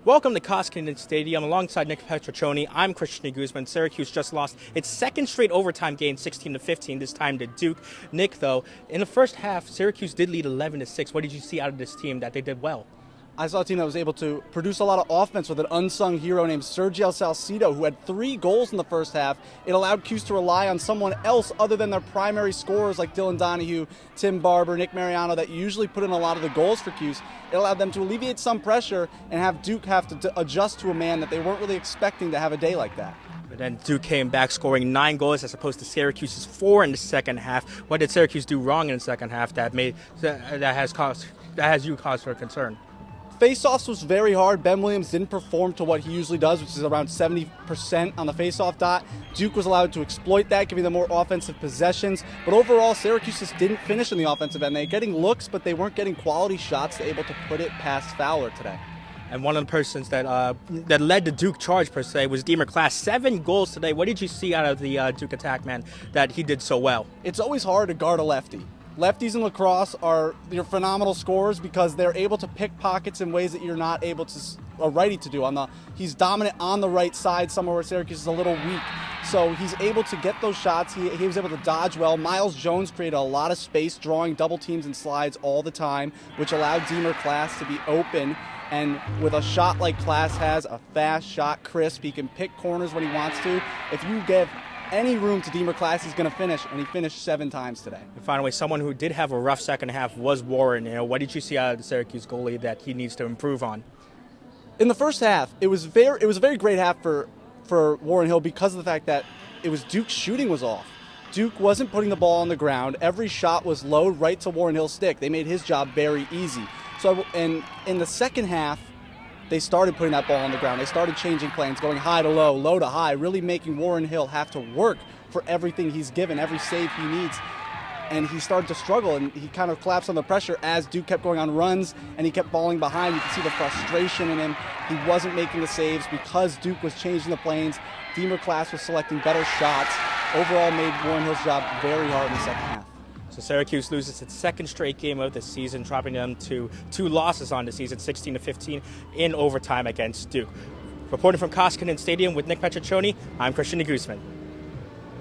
Welcome to Koskinen Stadium. Alongside Nick Petraccione, I'm Guzman. Syracuse just lost its second straight overtime game, 16-15, this time to Duke. Nick, though, in the first half, Syracuse did lead 11-6. What did you see out of this team that they did well? I saw a team that was able to produce a lot of offense with an unsung hero named Sergio Salcido, who had 3 goals in the first half. It allowed Cuse to rely on someone else other than their primary scorers like Dylan Donahue, Tim Barber, Nick Mariano that usually put in a lot of the goals for Cuse. It allowed them to alleviate some pressure and have Duke have to adjust to a man that they weren't really expecting to have a day like that. But then Duke came back scoring 9 goals as opposed to Syracuse's 4 in the second half. What did Syracuse do wrong in the second half that has you cause for concern? Faceoffs was very hard. Ben Williams didn't perform to what he usually does, which is around 70% on the faceoff dot. Duke was allowed to exploit that, giving them more offensive possessions. But overall, Syracuse just didn't finish in the offensive end. They were getting looks, but they weren't getting quality shots able to put it past Fowler today. And one of the persons that led the Duke charge, per se, was Deemer Class. 7 goals today. What did you see out of the Duke attack, man, that he did so well? It's always hard to guard a lefty. Lefties in lacrosse are phenomenal scorers because they're able to pick pockets in ways that you're not able to a righty to do. He's dominant on the right side, somewhere where Syracuse is a little weak. So he's able to get those shots. He was able to dodge well. Miles Jones created a lot of space, drawing double teams and slides all the time, which allowed Deemer Class to be open. And with a shot like Class has, a fast shot, crisp, he can pick corners when he wants to. If you give any room to Deemer Class, he's going to finish, and he finished 7 times today. And finally, someone who did have a rough second half was Warren. What did you see out of the Syracuse goalie that he needs to improve on? In the first half, it was a very great half for Warren Hill because of the fact that it was Duke's shooting was off. Duke wasn't putting the ball on the ground. Every shot was low right to Warren Hill's stick. They made his job very easy. So, and in the second half, they started putting that ball on the ground. They started changing plans, going high to low, low to high, really making Warren Hill have to work for everything he's given, every save he needs. And he started to struggle, and he kind of collapsed under pressure as Duke kept going on runs, and he kept falling behind. You could see the frustration in him. He wasn't making the saves because Duke was changing the planes. Deemer Class was selecting better shots. Overall, made Warren Hill's job very hard in the second half. So Syracuse loses its second straight game of the season, dropping them to 2 losses on the season, 16-15 in overtime against Duke. Reporting from Koskinen Stadium with Nick Petraccione, I'm Guzman.